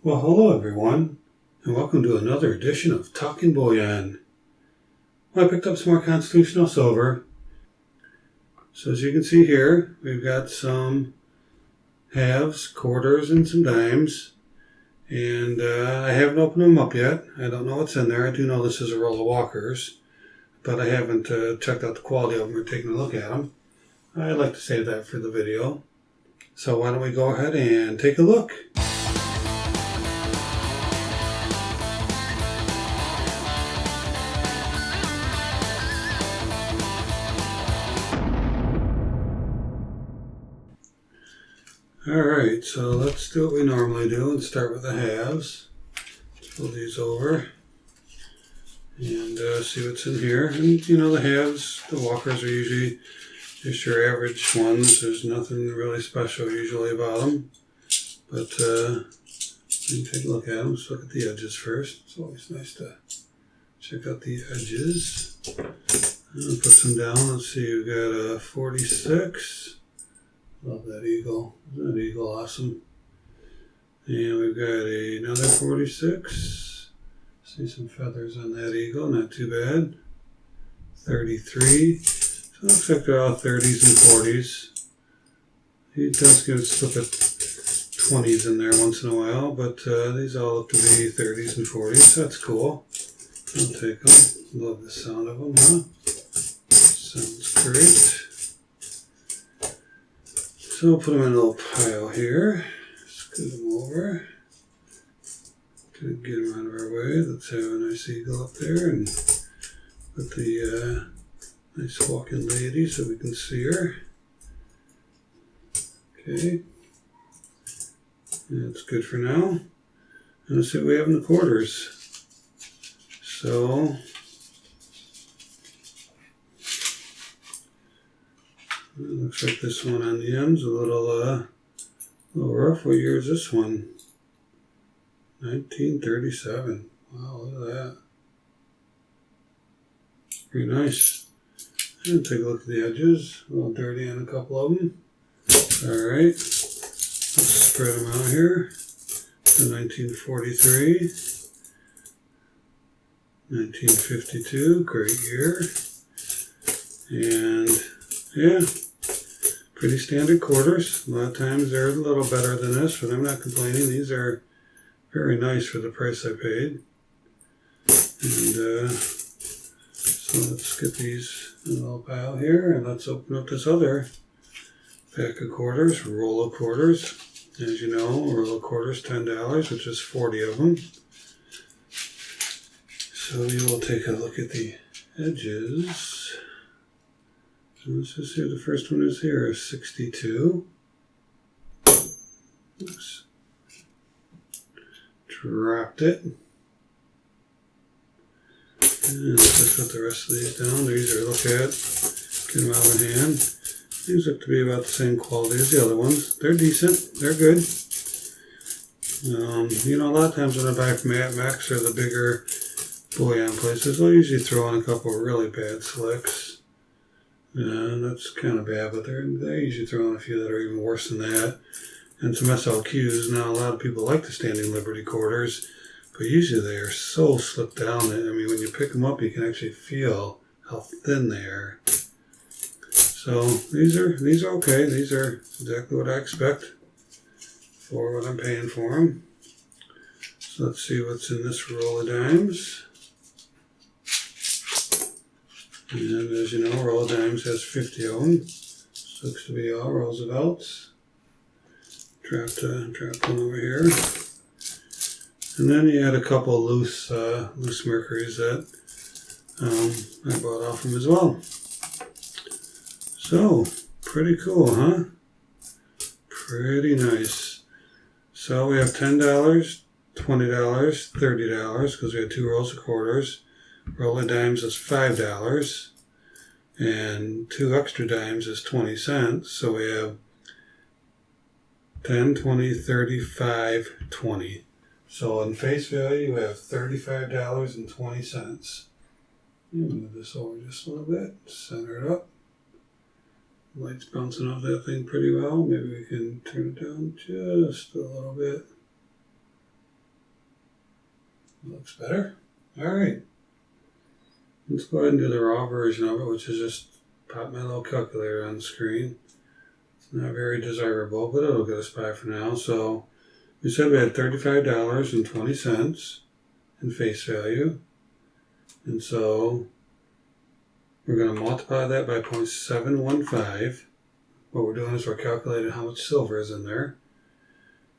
Well, hello everyone, and welcome to another edition of Talking Bullion. Well, I picked up some more constitutional silver. So as you can see here, we've got some halves, quarters, and some dimes. And I haven't opened them up yet. I don't know what's in there. I do know this is a roll of walkers, but I haven't checked out the quality of them or taken a look at them. I like to save that for the video. So why don't we go ahead and take a look. Alright, so let's do what we normally do and start with the halves. Let's pull these over and see what's in here. And you know, the halves, the walkers are usually just your average ones. There's nothing really special usually about them. But we can take a look at them. Let's look at the edges first. It's always nice to check out the edges. I'll put some down. Let's see, we've got a 46. Love that eagle. Isn't that eagle awesome? And we've got another 46. See some feathers on that eagle. Not too bad. 33. So it looks like they're all 30s and 40s. He does get a slip at 20s in there once in a while, but these all look to be 30s and 40s. That's cool. I'll take them. Love the sound of them, huh? Sounds great. So we'll put them in a little pile here. Scoot them over. To get them out of our way. Let's have a nice eagle up there and put the nice walking lady so we can see her. Okay. That's good for now. And let's see what we have in the quarters. So it looks like this one on the end's a little rough. What year is this one? 1937. Wow, look at that. Pretty nice. And take a look at the edges. A little dirty on a couple of them. Alright. Let's spread them out here. So 1943. 1952. Great year. And yeah. Pretty standard quarters. A lot of times they're a little better than this, but I'm not complaining. These are very nice for the price I paid. And so let's get these in a little pile here, and let's open up this other pack of quarters, roll of quarters. As you know, a roll of quarters, $10, which is 40 of them. So we will take a look at the edges. Let's just see what the first one is here, 62. Oops. Dropped it. And let's just put the rest of these down. They're easier to look at. Get them out of hand. These look to be about the same quality as the other ones. They're decent. They're good. You know, a lot of times when I buy from Max or the bigger bullion places, they'll usually throw in a couple of really bad slicks. That's kind of bad, but they usually throw in a few that are even worse than that. And some SLQs. Now, a lot of people like the Standing Liberty quarters, but usually they are so slipped down that, I mean, when you pick them up, you can actually feel how thin they are. So these are okay. These are exactly what I expect for what I'm paying for them. So let's see what's in this roll of dimes. And as you know, roll of dimes has 50 of them. This looks to be all Roosevelts. Dropped one over here. And then you had a couple loose Mercuries that I bought off them as well. So, pretty cool, huh? Pretty nice. So we have $10, $20, $30, because we had 2 rolls of quarters. Roll of dimes is $5, and 2 extra dimes is 20 cents. So we have 10, 20, 35, 20. So in face value, you have $35.20. Move this over just a little bit, center it up. Light's bouncing off that thing pretty well. Maybe we can turn it down just a little bit. Looks better. All right. Let's go ahead and do the raw version of it, which is just pop my little calculator on the screen. It's not very desirable, but it'll get us by for now. So we said we had $35.20 in face value. And so we're going to multiply that by 0.715. What we're doing is we're calculating how much silver is in there.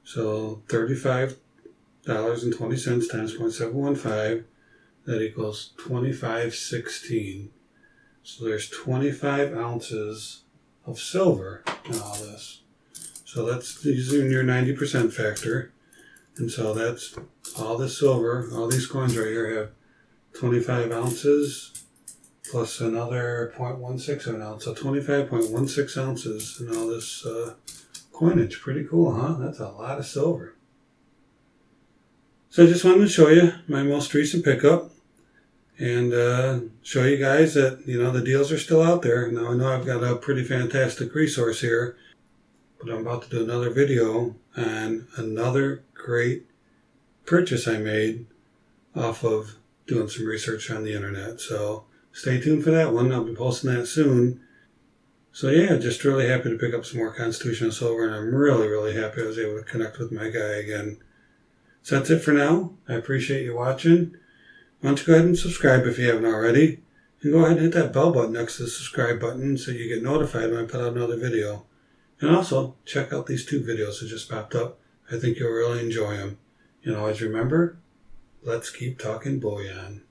So $35.20 times 0.715, that equals 25.16. So there's 25 ounces of silver in all this. So that's using your 90% factor. And so that's all the silver, all these coins right here have 25 ounces plus another 0.16 of an ounce. So 25.16 ounces in all this coinage. Pretty cool, huh? That's a lot of silver. So I just wanted to show you my most recent pickup and show you guys that, the deals are still out there. Now I know I've got a pretty fantastic resource here, but I'm about to do another video on another great purchase I made off of doing some research on the internet. So stay tuned for that one. I'll be posting that soon. So yeah, just really happy to pick up some more Constitutional silver, and I'm really, really happy I was able to connect with my guy again. So that's it for now. I appreciate you watching. Why don't you go ahead and subscribe if you haven't already. And go ahead and hit that bell button next to the subscribe button so you get notified when I put out another video. And also, check out these 2 videos that just popped up. I think you'll really enjoy them. And always remember, let's keep talking bullion.